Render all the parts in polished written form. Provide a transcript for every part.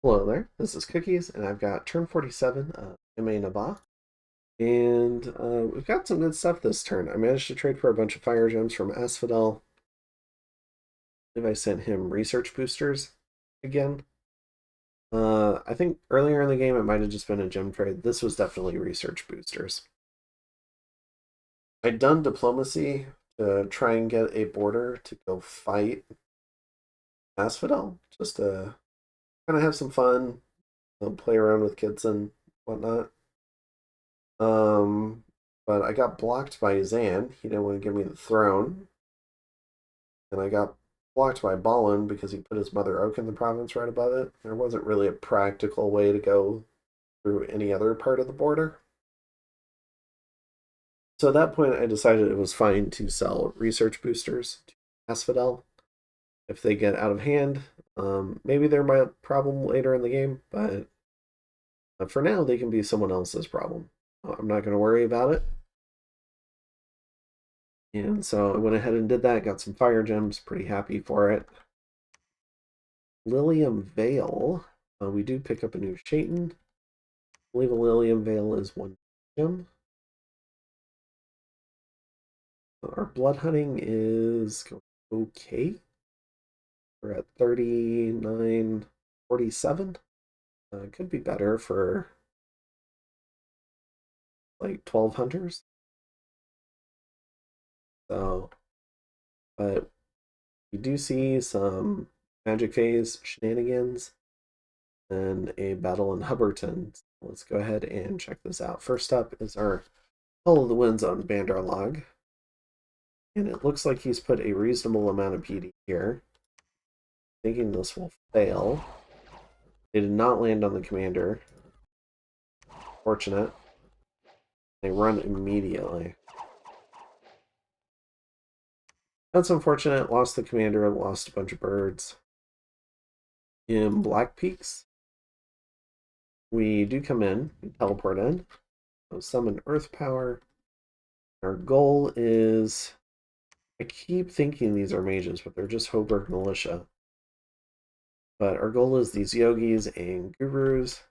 Hello there, this is Cookies, and I've got turn 47 of MA Naba. And we've got some good stuff this turn. I managed to trade for a bunch of fire gems from Asphodel. I believe I sent him research boosters again. I think earlier in the game it might have just been a gem trade. This was definitely research boosters. I'd done diplomacy to try and get a border to go fight Asphodel, just to kind of have some fun, play around with kids and whatnot. Um, but I got blocked by Zan. He didn't want to give me the throne. And I got blocked by Balin because he put his Mother Oak in the province right above it. There wasn't really a practical way to go through any other part of the border. So at that point, I decided it was fine to sell research boosters to Asphodel. If they get out of hand, maybe they're my problem later in the game, but for now, they can be someone else's problem. I'm not going to worry about it. And so I went ahead and did that, got some fire gems, pretty happy for it. Lilium Veil, we do pick up a new Shaitan. I believe a Lilium Veil is 1 gem. Our blood hunting is okay. We're at 39.47. Could be better for like 12 hunters. So, but we do see some magic phase shenanigans and a battle in Hubberton. So let's go ahead and check this out. First up is our Call of the Winds on Bandar log. And it looks like he's put a reasonable amount of PD here. Thinking this will fail. They did not land on the commander. Fortunate. They run immediately. That's unfortunate. Lost the commander, lost a bunch of birds. In Black Peaks, we do come in, we teleport in, so summon Earth Power. Our goal is, I keep thinking these are mages, but they're just Hoburg Militia. But our goal is these yogis and gurus.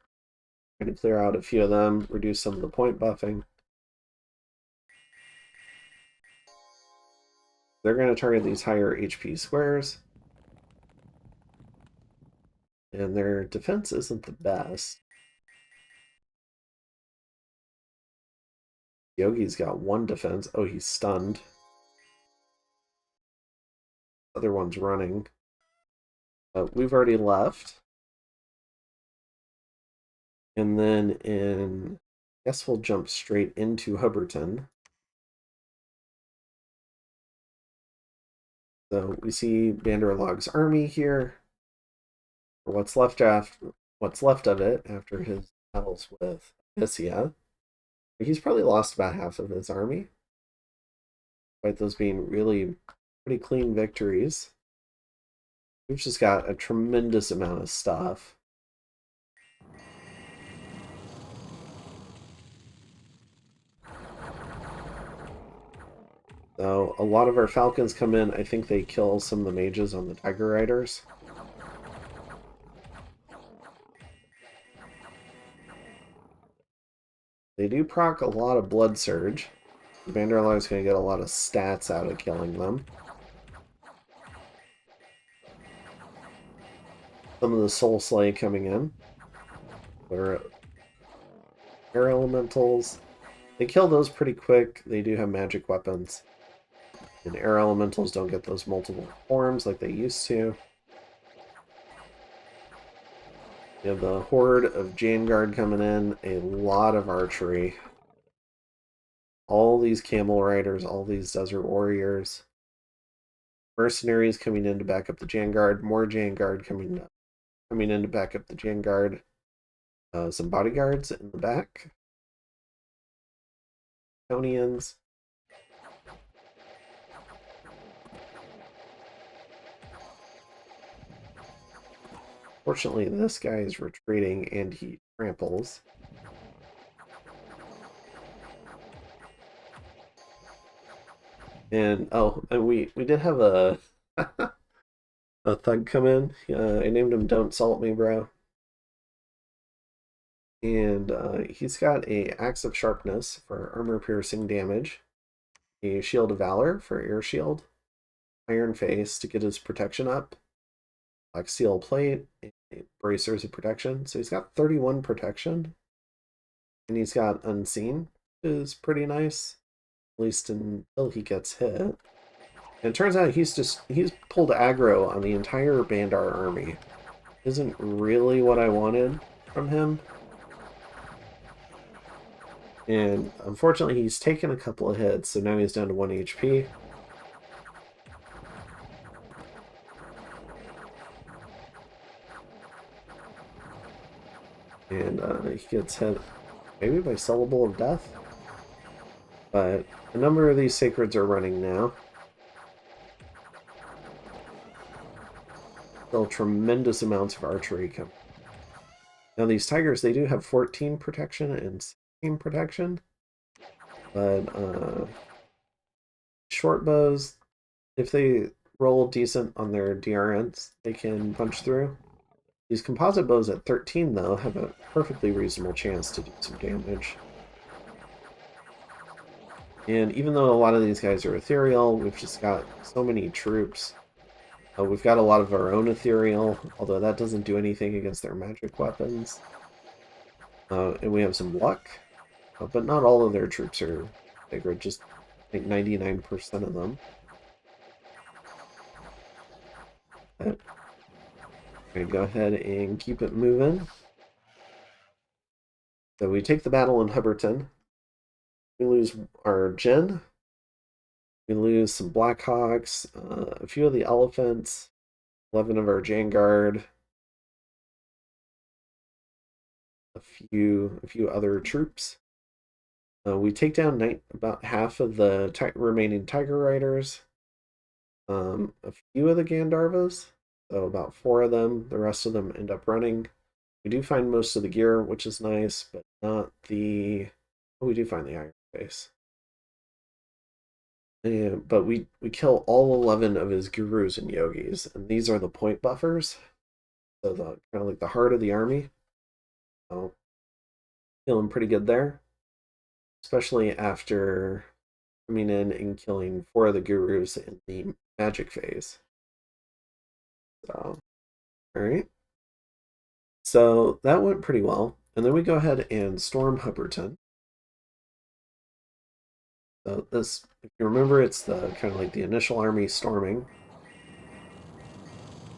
We're going to clear out a few of them, reduce some of the point buffing. They're going to target these higher HP squares. And their defense isn't the best. Yogi's got 1 defense. Oh, he's stunned. Other one's running. We've already left. And then I guess we'll jump straight into Hubberton. So we see Banderlog's army here. Or what's left of it after his battles with Isia. He's probably lost about half of his army, despite those being really pretty clean victories. We've just got a tremendous amount of stuff. So a lot of our falcons come in. I think they kill some of the mages on the Tiger Riders. They do proc a lot of Blood Surge. Vanderlei is going to get a lot of stats out of killing them. Some of the Soul Slay coming in. They're air elementals. They kill those pretty quick. They do have magic weapons. And air elementals don't get those multiple forms like they used to. You have the horde of Janguard coming in. A lot of archery. All these camel riders, all these desert warriors. Mercenaries coming in to back up the Janguard. More Janguard coming in to back up the Janguard. Some bodyguards in the back. Tonians. Fortunately, this guy is retreating and he tramples. And we did have a a thug come in. I named him "Don't Salt Me, Bro." And he's got a Axe of Sharpness for armor-piercing damage, a Shield of Valor for air shield, Iron Face to get his protection up, Black Steel Plate, Bracers of Protection. So he's got 31 protection, and he's got Unseen, which is pretty nice, at least until he gets hit. And it turns out he's pulled aggro on the entire Bandar army. Isn't really what I wanted from him. And unfortunately, he's taken a couple of hits, so now he's down to 1 HP. And he gets hit maybe by Syllable of Death. But a number of these Sacreds are running now. Still tremendous amounts of archery coming. Now these Tigers, they do have 14 protection and 16 protection. But short bows, if they roll decent on their DRNs, they can punch through. These composite bows at 13, though, have a perfectly reasonable chance to do some damage. And even though a lot of these guys are ethereal, we've just got so many troops. We've got a lot of our own ethereal, although that doesn't do anything against their magic weapons. And we have some luck, but not all of their troops are sacred, just I think 99% of them. But I'm going to go ahead and keep it moving. So we take the battle in Hubberton. We lose our Jin. We lose some Blackhawks, a few of the Elephants, 11 of our Janguard, a few other troops. We take down about half of the remaining Tiger Riders, a few of the Gandharvas, so about 4 of them. The rest of them end up running. We do find most of the gear, which is nice, but not the... Oh, we do find the Iron Face. But we kill all 11 of his gurus and yogis, and these are the point buffers. So the kind of like the heart of the army. So feeling pretty good there. Especially after coming in and killing 4 of the gurus in the magic phase. So, alright. So that went pretty well. And then we go ahead and storm Hubberton. So this, if you remember, it's the kind of like the initial army storming.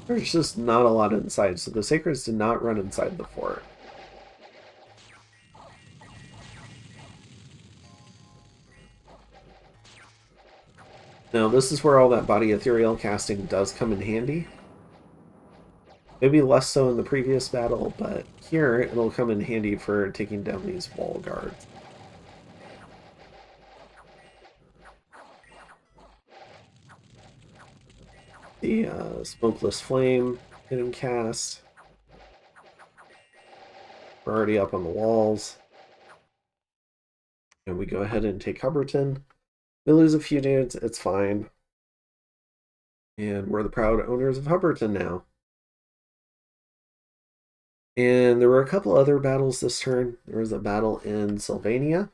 There's just not a lot inside, so the Sacreds did not run inside the fort. Now this is where all that body ethereal casting does come in handy. Maybe less so in the previous battle, but here it'll come in handy for taking down these wall guards. The Smokeless Flame getting cast. We're already up on the walls. And we go ahead and take Hubberton. We lose a few dudes, it's fine. And we're the proud owners of Hubberton now. And there were a couple other battles this turn. There was a battle in Sylvania.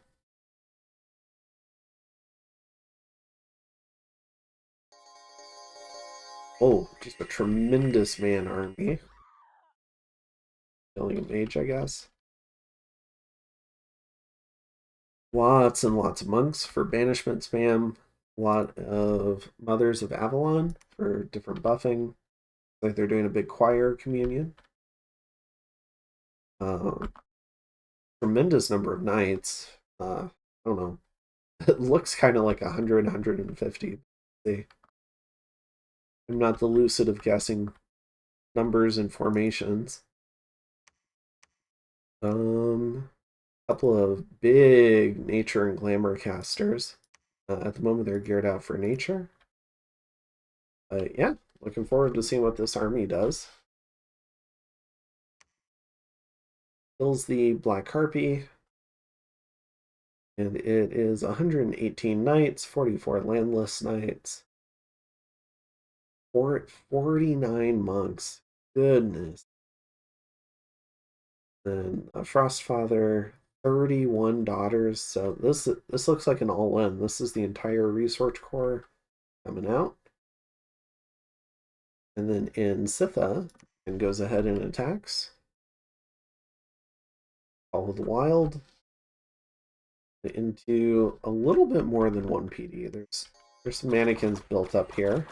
Oh, just a tremendous man army. Killing a mage, I guess. Lots and lots of monks for banishment spam. A lot of Mothers of Avalon for different buffing. Like they're doing a big choir communion. Tremendous number of knights. I don't know. It looks kind of like 100, 150. I'm not the lucid of guessing numbers and formations. Couple of big nature and glamour casters. At the moment, they're geared out for nature. Yeah, looking forward to seeing what this army does. Kills the Black Harpy. And it is 118 knights, 44 landless knights, 49 monks. Goodness. Then a Frostfather, 31 daughters. So this looks like an all-in. This is the entire research core coming out. And then in Sitha, and goes ahead and attacks. Follow the Wild into a little bit more than one PD. There's some mannequins built up here.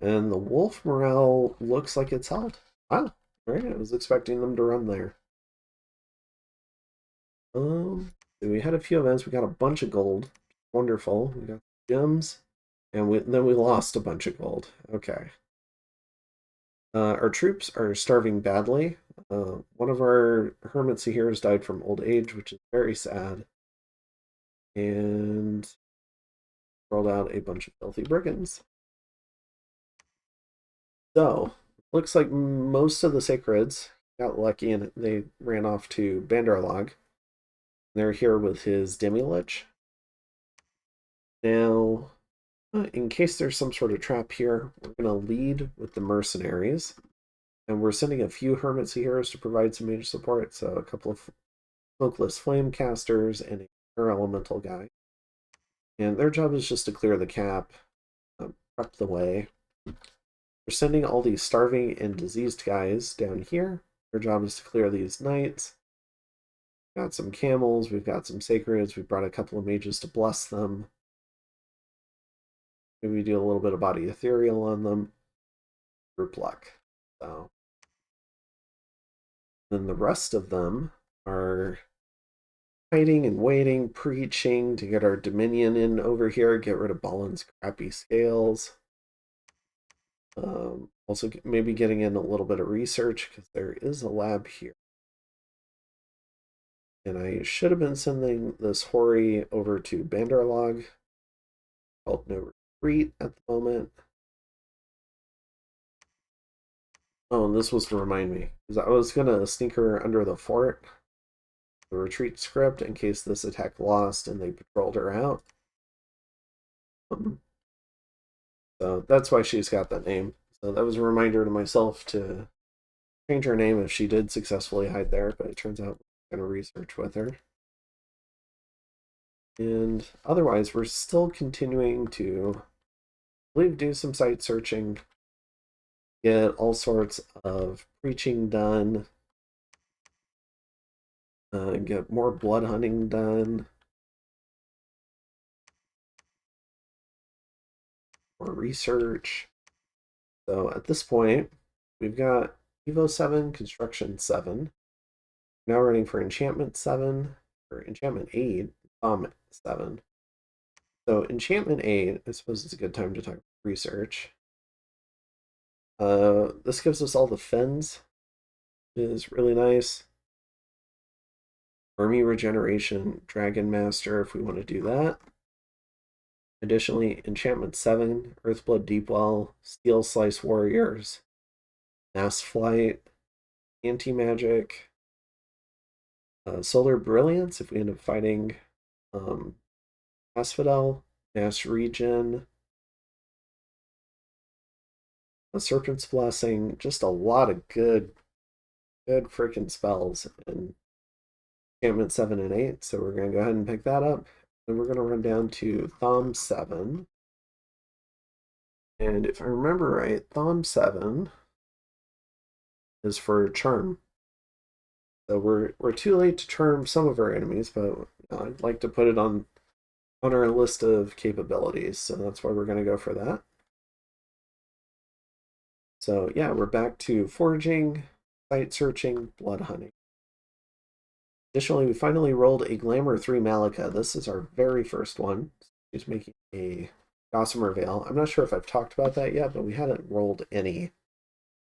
And the wolf morale looks like it's held. Wow, right, I was expecting them to run there. We had a few events. We got a bunch of gold. Wonderful. We got gems. And then we lost a bunch of gold. Okay. Our troops are starving badly. One of our hermits here has died from old age, which is very sad. And rolled out a bunch of filthy brigands. So, looks like most of the sacreds got lucky and they ran off to Bandarlog. They're here with his Demi-Lich. Now, in case there's some sort of trap here, we're going to lead with the mercenaries. And we're sending a few hermits heroes to provide some major support. So a couple of smokeless flame casters and a air elemental guy. And their job is just to clear the cap, prep the way. We're sending all these starving and diseased guys down here. Their job is to clear these knights. We've got some camels, we've got some sacreds, we brought a couple of mages to bless them. Maybe we do a little bit of body ethereal on them. Group luck. So then the rest of them are hiding and waiting, preaching to get our Dominion in over here, get rid of Ballin's crappy scales. Also maybe getting in a little bit of research because there is a lab here. And I should have been sending this Hori over to Bandarlog. Called no retreat at the moment. Oh, and this was to remind me, because I was going to sneak her under the fort, the retreat script, in case this attack lost and they patrolled her out. So that's why she's got that name. So that was a reminder to myself to change her name if she did successfully hide there, but it turns out we're going to research with her. And otherwise, we're still continuing to, I believe, do some site searching, get all sorts of preaching done, get more blood hunting done, more research. So at this point, we've got Evo 7, Construction 7. Now running for Enchantment 7, or Enchantment 8, 7. So Enchantment 8, I suppose it's a good time to talk research. This gives us all the Fens, which is really nice. Army Regeneration, Dragon Master, if we want to do that. Additionally, Enchantment 7, Earthblood Deepwell, Steel Slice Warriors, Mass Flight, Anti-Magic, Solar Brilliance, if we end up fighting Asphodel, Mass Regen, a Serpent's Blessing, just a lot of good freaking spells in Enchantment 7 and 8, so we're going to go ahead and pick that up. Then we're going to run down to Thom 7. And if I remember right, Thom 7 is for Charm. So we're too late to charm some of our enemies, but I'd like to put it on our list of capabilities, so that's why we're going to go for that. So yeah, we're back to foraging, site searching, blood hunting. Additionally, we finally rolled a Glamour 3 Malika. This is our very first one. She's making a Gossamer Veil. I'm not sure if I've talked about that yet, but we hadn't rolled any.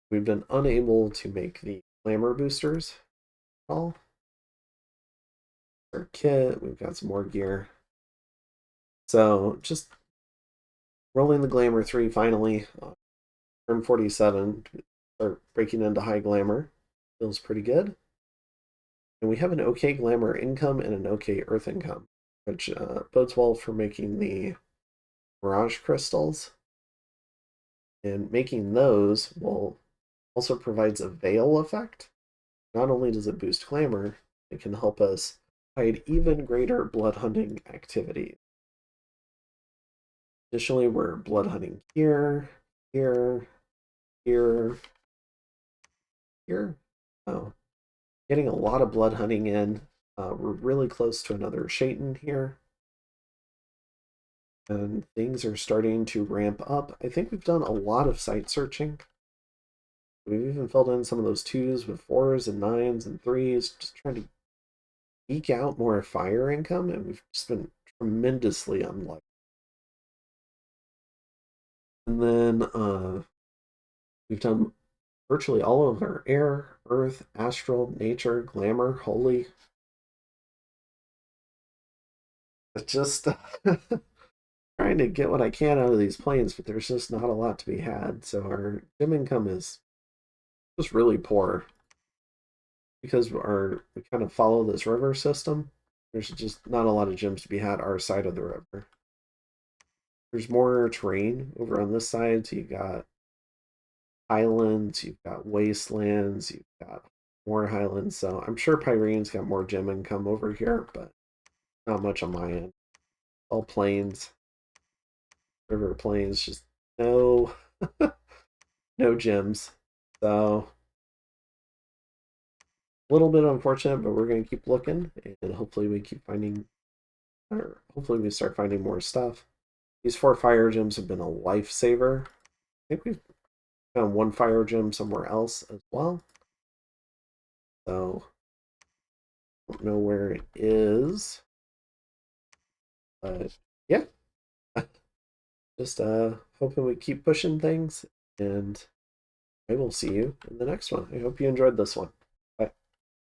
We've been unable to make the Glamour boosters at all. Our kit, we've got some more gear. So just rolling the Glamour 3 finally. Turn 47, start breaking into high Glamour. Feels pretty good. And we have an okay Glamour income and an okay Earth income, which bodes well for making the Mirage Crystals. And making those will also provides a veil effect. Not only does it boost glamour, it can help us hide even greater blood hunting activity. Additionally, we're blood hunting here, here, here, here. Oh, getting a lot of blood hunting in. We're really close to another Shaitan here. And things are starting to ramp up. I think we've done a lot of site searching. We've even filled in some of those 2s with 4s and 9s and 3s, just trying to eke out more fire income, and we've just been tremendously unlucky. And then we've done virtually all of our air, earth, astral, nature, glamour, holy. It's just trying to get what I can out of these planes, but there's just not a lot to be had. So our gem income is just really poor because we kind of follow this river system. There's just not a lot of gems to be had our side of the river. There's more terrain over on this side, so you've got highlands, you've got wastelands, you've got more highlands. So I'm sure Pyrene's got more gem income over here, but not much on my end. All plains, river plains, just no no gems. So a little bit unfortunate, but we're gonna keep looking and hopefully we keep finding or hopefully we start finding more stuff. These 4 fire gems have been a lifesaver. I think we've found 1 fire gem somewhere else as well. So don't know where it is. But yeah. Just hoping we keep pushing things, and I will see you in the next one. I hope you enjoyed this one.